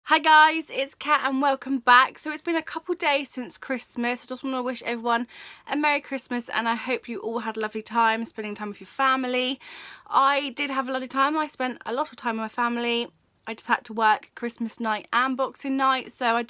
Hi guys, it's Kat and welcome back. So it's been a couple days since Christmas. I just want to wish everyone a Merry Christmas and I hope you all had a lovely time spending time with your family. I did have a lovely time. I spent a lot of time with my family. I just had to work Christmas night and Boxing night, so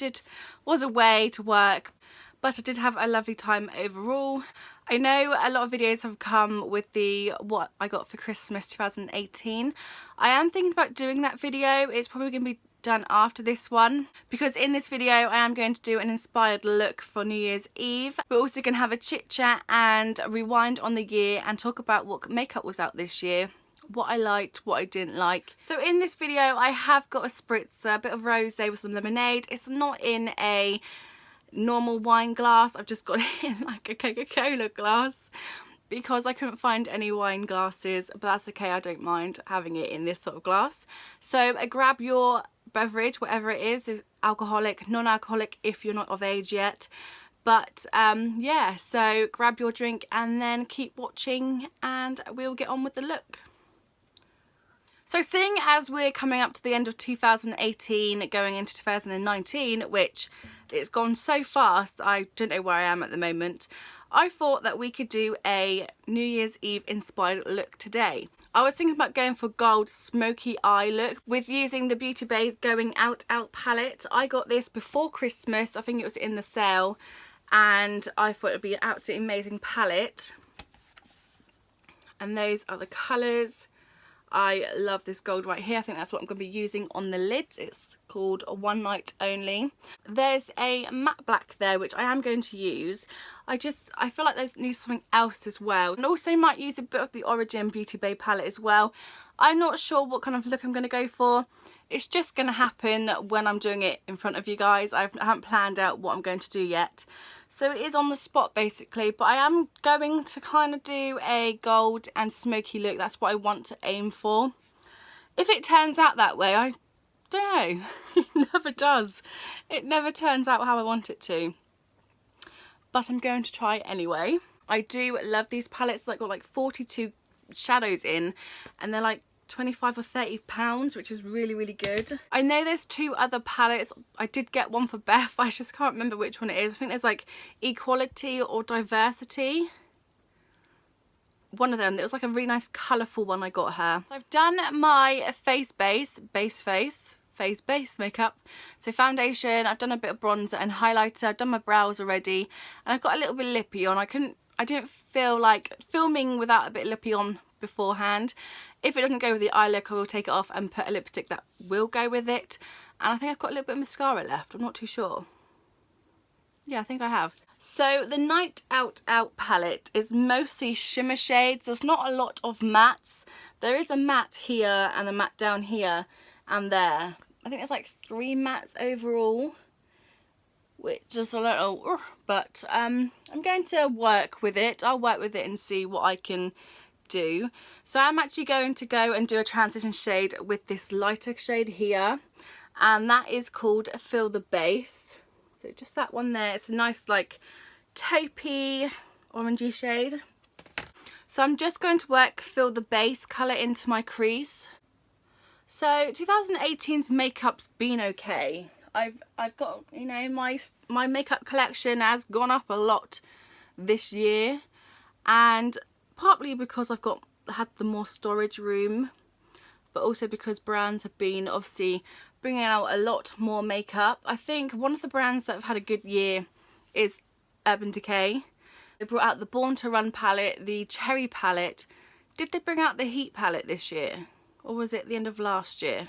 was away to work, but I did have a lovely time overall. I know a lot of videos have come with the what I got for Christmas 2018. I am thinking about doing that video. It's probably going to be done after this one, because in this video I am going to do an inspired look for New Year's Eve. We're also going to have a chit chat and rewind on the year and talk about what makeup was out this year, what I liked, what I didn't like. So in this video I have got a spritzer, a bit of rosé with some lemonade. It's not in a normal wine glass, I've just got it in like a Coca-Cola glass because I couldn't find any wine glasses, but that's okay, I don't mind having it in this sort of glass. So grab your beverage, whatever it is alcoholic, non-alcoholic if you're not of age yet, but yeah, so grab your drink and then keep watching and we'll get on with the look. So seeing as we're coming up to the end of 2018 going into 2019, which it's gone so fast I don't know where I am at the moment, I thought that we could do a New Year's Eve inspired look today. I was thinking about going for gold smoky eye look with using the Beauty Bay's Going Out palette. I got this before Christmas, I think it was in the sale, and I thought it would be an absolutely amazing palette. And those are the colours. I love this gold right here. I think that's what I'm going to be using on the lids. It's called One Night Only. There's a matte black there which I am going to use. I feel like there's needs something else as well, and also might use a bit of the Origin Beauty Bay palette as well. I'm not sure what kind of look I'm going to go for. It's just going to happen when I'm doing it in front of you guys. I haven't planned out what I'm going to do yet. So it is on the spot basically, but I am going to kind of do a gold and smoky look. That's what I want to aim for. If it turns out that way, I don't know. It never does. It never turns out how I want it to. But I'm going to try anyway. I do love these palettes that got like 42 shadows in, and they're like 25 or 30 pounds, which is really good. I know there's two other palettes. I did get one for Beth, I just can't remember which one it is. I think there's like Equality or Diversity, one of them. It was like a really nice colourful one I got her. So I've done my face base makeup, so foundation, I've done a bit of bronzer and highlighter, I've done my brows already, and I've got a little bit lippy on. I didn't feel like filming without a bit of lippy on beforehand. If it doesn't go with the eye look, I will take it off and put a lipstick that will go with it. And I think I've got a little bit of mascara left, I'm not too sure. Yeah, I think I have. So the Night Out palette is mostly shimmer shades. There's not a lot of mattes. There is a matte here and a matte down here and there. I think there's like 3 mattes overall, which is a little, but I'm going to work with it. I'll work with it and see what I can do. So I'm actually going to go and do a transition shade with this lighter shade here, and that is called Fill the Base. So just that one there. It's a nice like taupey orangey shade. So I'm just going to work Fill the Base colour into my crease. So 2018's makeup's been okay. I've got, you know, my makeup collection has gone up a lot this year, and partly because I've had the more storage room, but also because brands have been obviously bringing out a lot more makeup. I think one of the brands that have had a good year is Urban Decay. They brought out the Born to Run palette, the Cherry palette. Did they bring out the Heat palette this year, or was it the end of last year?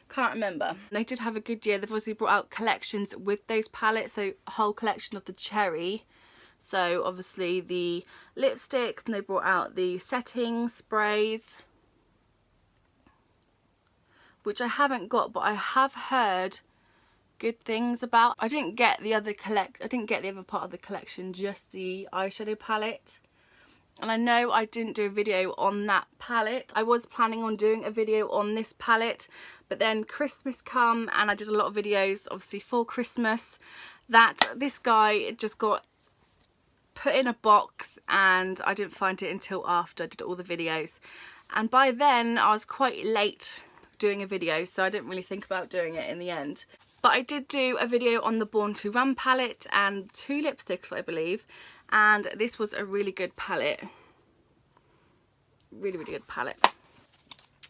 Can't remember. They did have a good year. They've obviously brought out collections with those palettes, so a whole collection of the Cherry. So obviously the lipsticks, and they brought out the setting sprays, which I haven't got, but I have heard good things about. I didn't get the other part of the collection, just the eyeshadow palette. And I know I didn't do a video on that palette. I was planning on doing a video on this palette, but then Christmas come and I did a lot of videos obviously for Christmas, that this guy just got put in a box and I didn't find it until after I did all the videos. And by then I was quite late doing a video, so I didn't really think about doing it in the end. But I did do a video on the Born to Run palette and 2 lipsticks, I believe, and this was a really good palette. Really good palette.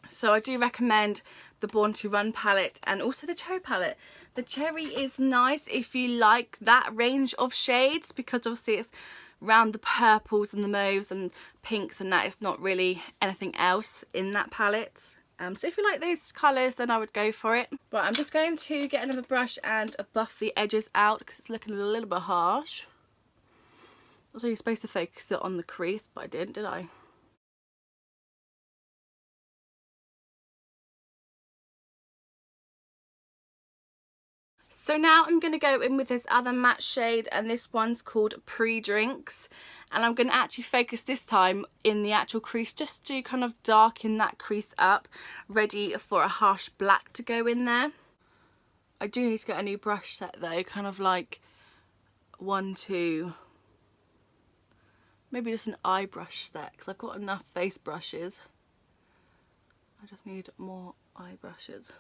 So I do recommend the Born to Run palette and also the Cherry palette. The Cherry is nice if you like that range of shades, because obviously it's around the purples and the mauves and pinks and that. It's not really anything else in that palette. So if you like those colours, then I would go for it. But I'm just going to get another brush and buff the edges out because it's looking a little bit harsh. Also, you're supposed to focus it on the crease, but I didn't, did I? So now I'm going to go in with this other matte shade, and this one's called Pre-Drinks. And I'm going to actually focus this time in the actual crease, just to kind of darken that crease up, ready for a harsh black to go in there. I do need to get a new brush set though, kind of like 1, 2, maybe just an eye brush set, because I've got enough face brushes. I just need more eye brushes.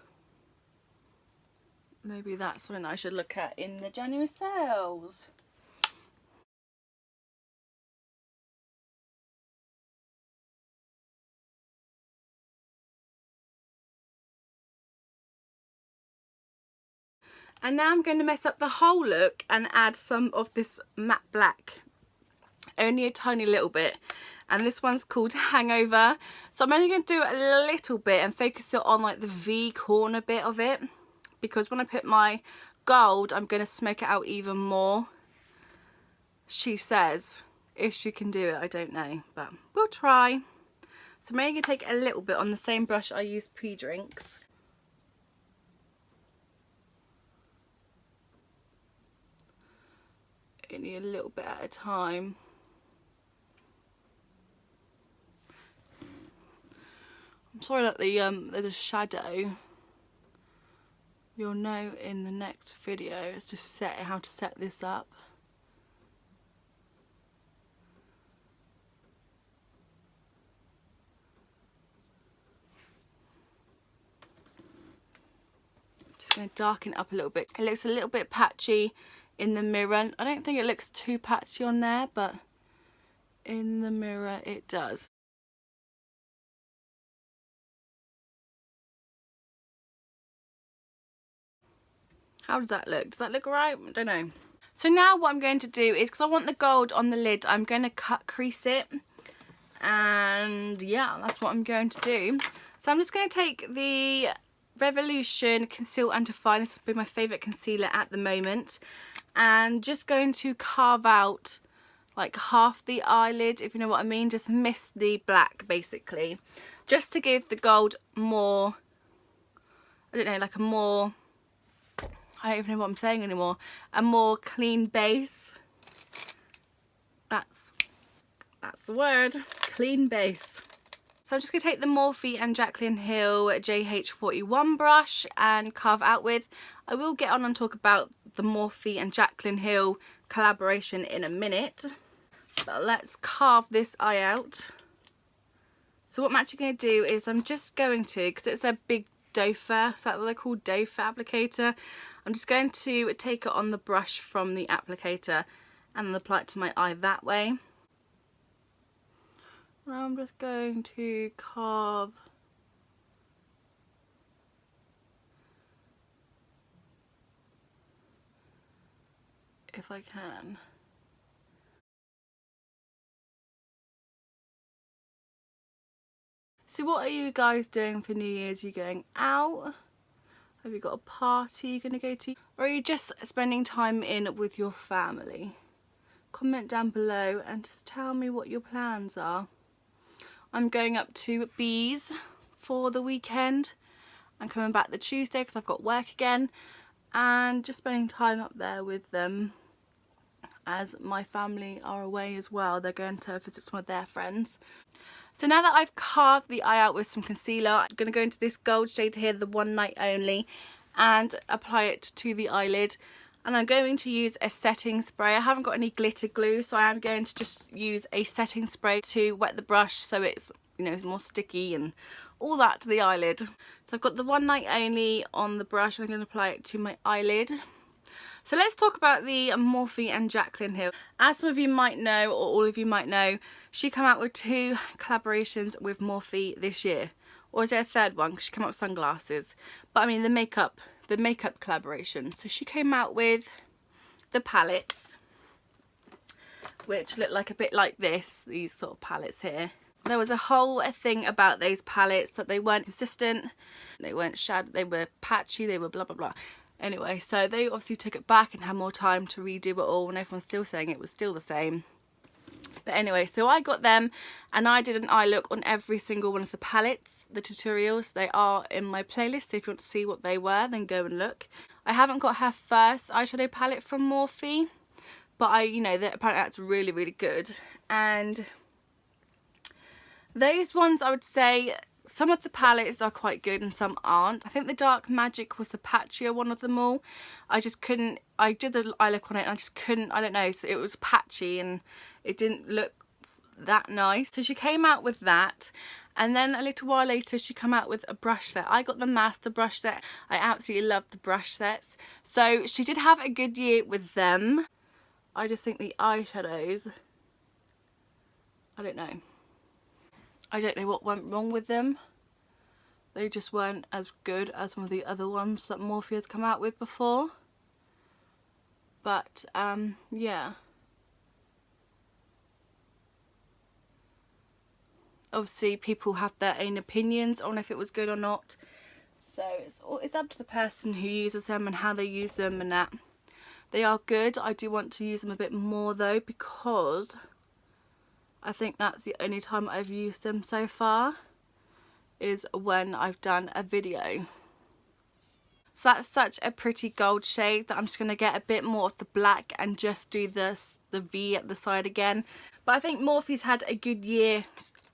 Maybe that's something I should look at in the January sales. And now I'm going to mess up the whole look and add some of this matte black. Only a tiny little bit. And this one's called Hangover. So I'm only going to do a little bit and focus it on like the V corner bit of it, because when I put my gold, I'm going to smoke it out even more. She says. If she can do it, I don't know, but we'll try. So I'm only going to take a little bit on the same brush I used Pre-Drinks. Only a little bit at a time. I'm sorry that there's a shadow. You'll know in the next video. It's just how to set this up. Just going to darken it up a little bit. It looks a little bit patchy in the mirror. I don't think it looks too patchy on there, but in the mirror it does. How does that look? Does that look right? I don't know. So now what I'm going to do is, because I want the gold on the lid, I'm going to crease it. And yeah, that's what I'm going to do. So I'm just going to take the Revolution Conceal and Define. This will be my favourite concealer at the moment. And just going to carve out like half the eyelid, if you know what I mean. Just miss the black basically. Just to give the gold more, I don't know, like a more, I don't even know what I'm saying anymore, a more clean base. That's the word, clean base. So I'm just going to take the Morphe and Jaclyn Hill JH41 brush and carve out with. I will get on and talk about the Morphe and Jaclyn Hill collaboration in a minute. But let's carve this eye out. So what I'm actually going to do is I'm just going to, because it's a big dofer, is that what they're called, dofer applicator? I'm just going to take it on the brush from the applicator and apply it to my eye that way. Now I'm just going to carve if I can. So what are you guys doing for New Year's? Are you going out? Have you got a party you're going to go to? Or are you just spending time in with your family? Comment down below and just tell me what your plans are. I'm going up to Bees for the weekend. I'm coming back the Tuesday because I've got work again. And just spending time up there with them, as my family are away as well. They're going to visit some of their friends. So now that I've carved the eye out with some concealer, I'm going to go into this gold shade here, the One Night Only, and apply it to the eyelid. And I'm going to use a setting spray. I haven't got any glitter glue, so I am going to just use a setting spray to wet the brush so it's, you know, more sticky and all that to the eyelid. So I've got the One Night Only on the brush and I'm going to apply it to my eyelid. So let's talk about the Morphe and Jacqueline here. As some of you might know, or all of you might know, she came out with 2 collaborations with Morphe this year. Or is there a third one? Because she came out with sunglasses. But I mean the makeup collaboration. So she came out with the palettes, which look like a bit like this, these sort of palettes here. There was a whole thing about those palettes that they weren't consistent, they weren't shadowed, they were patchy, they were blah blah blah. Anyway, so they obviously took it back and had more time to redo it all, and everyone's still saying it was still the same. But anyway, so I got them and I did an eye look on every single one of the palettes, the tutorials. They are in my playlist, so if you want to see what they were, then go and look. I haven't got her first eyeshadow palette from Morphe, but you know, apparently that's really, really good. And those ones, I would say, some of the palettes are quite good and some aren't. I think the Dark Magic was the patchier one of them all. I just couldn't, I did the eye look on it and I just couldn't, I don't know, so it was patchy and it didn't look that nice. So she came out with that, and then a little while later she came out with a brush set. I got the master brush set. I absolutely love the brush sets. So she did have a good year with them. I just think the eyeshadows, I don't know what went wrong with them. They just weren't as good as some of the other ones that Morphe has come out with before. But yeah, obviously people have their own opinions on if it was good or not, so it's up to the person who uses them and how they use them and that. They are good. I do want to use them a bit more though, because I think that's the only time I've used them so far, is when I've done a video. So that's such a pretty gold shade that I'm just going to get a bit more of the black and just do the V at the side again. But I think Morphe's had a good year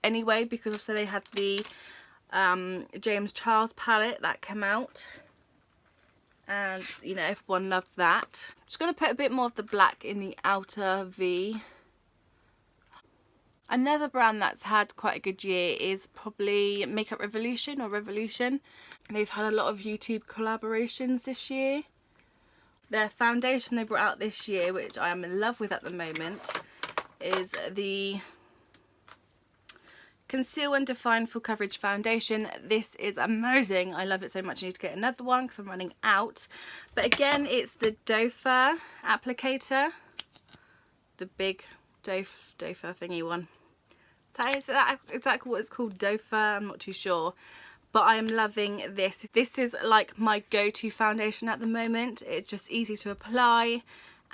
anyway, because obviously they had the James Charles palette that came out, and you know, everyone loved that. I'm just going to put a bit more of the black in the outer V. Another brand that's had quite a good year is probably Makeup Revolution or Revolution. They've had a lot of YouTube collaborations this year. Their foundation they brought out this year, which I am in love with at the moment, is the Conceal and Define Full Coverage Foundation. This is amazing. I love it so much. I need to get another one because I'm running out. But again, it's the Dofer applicator. The big Dofer thingy one. Is that what it's called? Dofer? I'm not too sure. But I am loving this. This is like my go-to foundation at the moment. It's just easy to apply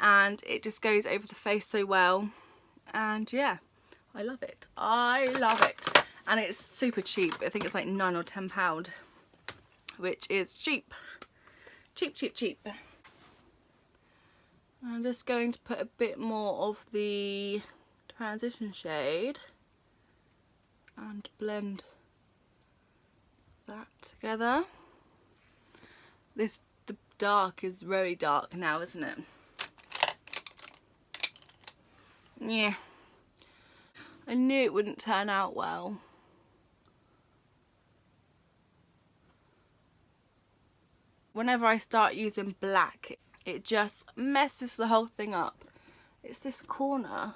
and it just goes over the face so well. And yeah, I love it. I love it. And it's super cheap. I think it's like £9 or £10, which is cheap. Cheap, cheap, cheap. I'm just going to put a bit more of the transition shade and blend that together. The dark is very dark now, isn't it? Yeah. I knew it wouldn't turn out well. Whenever I start using black, it just messes the whole thing up. It's this corner.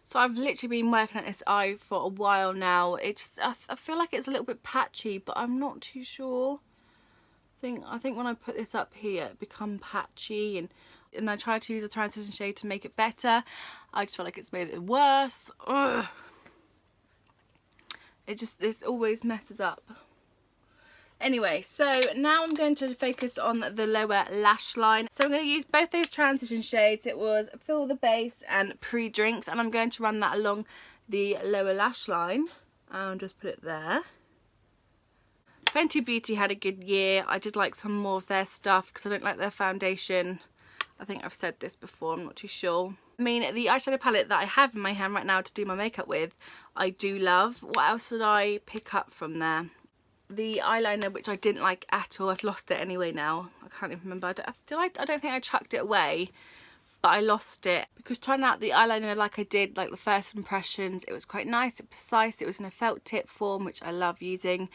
So I've literally been working at this eye for a while now. I feel like it's a little bit patchy, but I'm not too sure. I think when I put this up here, it becomes patchy, and I try to use a transition shade to make it better. I just feel like it's made it worse. Ugh. This always messes up. Anyway, so now I'm going to focus on the lower lash line. So I'm going to use both those transition shades. It was Fill the Base and Pre-Drinks, and I'm going to run that along the lower lash line and just put it there. Fenty Beauty had a good year. I did like some more of their stuff because I don't like their foundation. I think I've said this before, I'm not too sure. I mean, the eyeshadow palette that I have in my hand right now to do my makeup with, I do love. What else did I pick up from there? The eyeliner, which I didn't like at all. I've lost it anyway now. I can't even remember. I don't think I chucked it away. but I lost it because trying out the eyeliner like I did, like the first impressions, it was quite nice, it was precise, it was in a felt tip form, which I love using,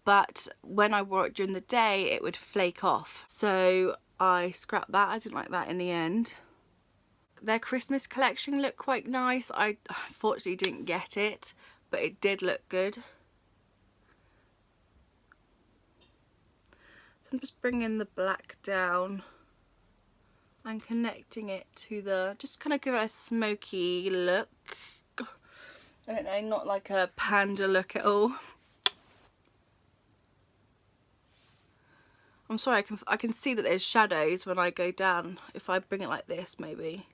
but when I wore it during the day it would flake off, so I scrapped that. I didn't like that in the end. Their Christmas collection looked quite nice. I unfortunately didn't get it, but it did look good. So I'm just bringing the black down and connecting it to the, just kind of give it a smoky look. I don't know, not like a panda look at all. I'm sorry, I can see that there's shadows when I go down. If I bring it like this, maybe.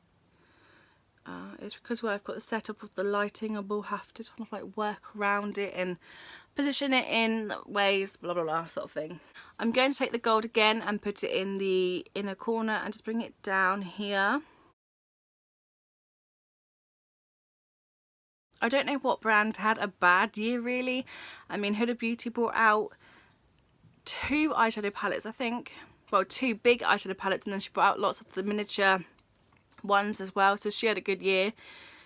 It's because where I've got the setup of the lighting, I will have to kind of like work around it and position it in ways, blah blah blah, sort of thing. I'm going to take the gold again and put it in the inner corner and just bring it down here. I don't know what brand had a bad year really. I mean, Huda Beauty brought out 2 eyeshadow palettes, I think. Well, 2 big eyeshadow palettes, and then she brought out lots of the miniature ones as well, so she had a good year.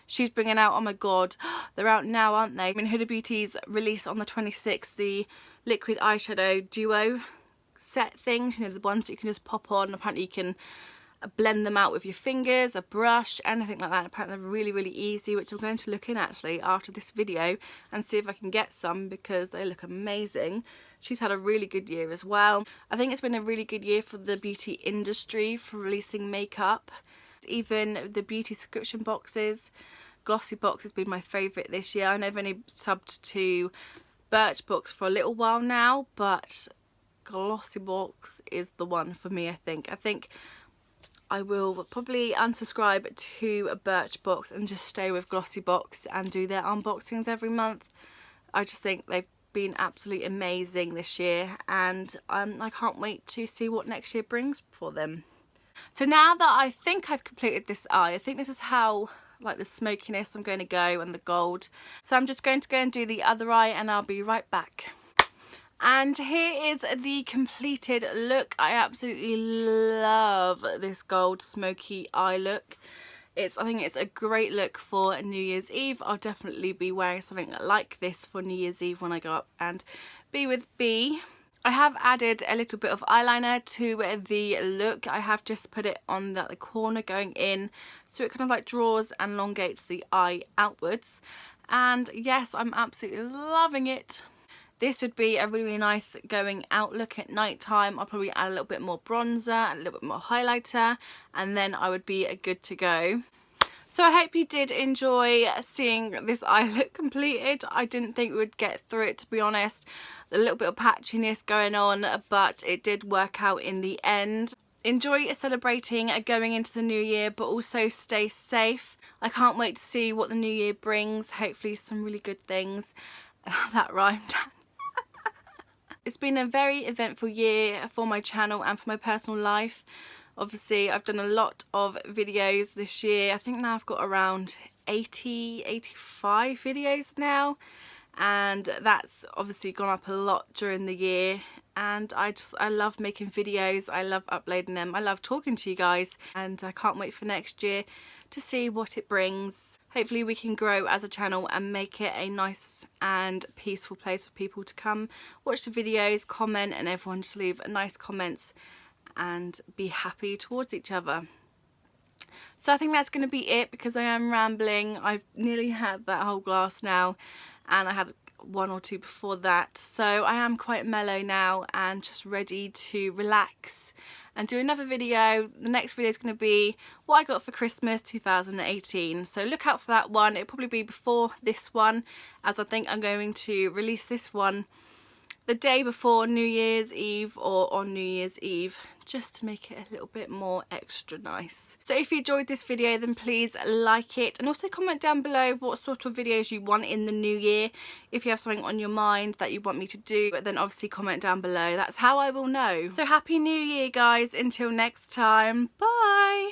She's bringing out, oh my god, they're out now, aren't they? I mean, Huda Beauty's released on the 26th the liquid eyeshadow duo set things, you know, the ones that you can just pop on. Apparently you can blend them out with your fingers, a brush, anything like that. Apparently they're really, really easy, which I'm going to look in actually after this video and see if I can get some because they look amazing. She's had a really good year as well. I think it's been a really good year for the beauty industry for releasing makeup. Even the beauty subscription boxes, Glossy Box has been my favourite this year. I know I've only subbed to Birchbox for a little while now, but Glossy Box is the one for me, I think. I think I will probably unsubscribe to Birchbox and just stay with Glossy Box and do their unboxings every month. I just think they've been absolutely amazing this year, and I can't wait to see what next year brings for them. So now that I think I've completed this eye, I think this is how, like, the smokiness I'm going to go and the gold. So I'm just going to go and do the other eye and I'll be right back. And here is the completed look. I absolutely love this gold smoky eye look. I think it's a great look for New Year's Eve. I'll definitely be wearing something like this for New Year's Eve when I go up and be with B. I have added a little bit of eyeliner to the look. I have just put it on the corner going in, so it kind of like draws and elongates the eye outwards. And yes, I'm absolutely loving it. This would be a really nice going out look at night time. I'll probably add a little bit more bronzer, a little bit more highlighter, and then I would be good to go. So I hope you did enjoy seeing this eye look completed. I didn't think we would get through it, to be honest. A little bit of patchiness going on, but it did work out in the end. Enjoy celebrating going into the new year, but also stay safe. I can't wait to see what the new year brings. Hopefully some really good things. That rhymed. It's been a very eventful year for my channel and for my personal life. Obviously, I've done a lot of videos this year. I think now I've got around 85 videos now. And that's obviously gone up a lot during the year. And I love making videos. I love uploading them. I love talking to you guys. And I can't wait for next year to see what it brings. Hopefully we can grow as a channel and make it a nice and peaceful place for people to come, watch the videos, comment, and everyone just leave nice comments and be happy towards each other. So I think that's going to be it because I am rambling. I've nearly had that whole glass now, and I had 1 or 2 before that. So I am quite mellow now and just ready to relax and do another video. The next video is going to be what I got for Christmas 2018. So look out for that one. It'll probably be before this one, as I think I'm going to release this one the day before New Year's Eve or on New Year's Eve, just to make it a little bit more extra nice. So if you enjoyed this video, then please like it, and also comment down below what sort of videos you want in the new year. If you have something on your mind that you want me to do, then obviously comment down below. That's how I will know. So happy new year guys, until next time, bye.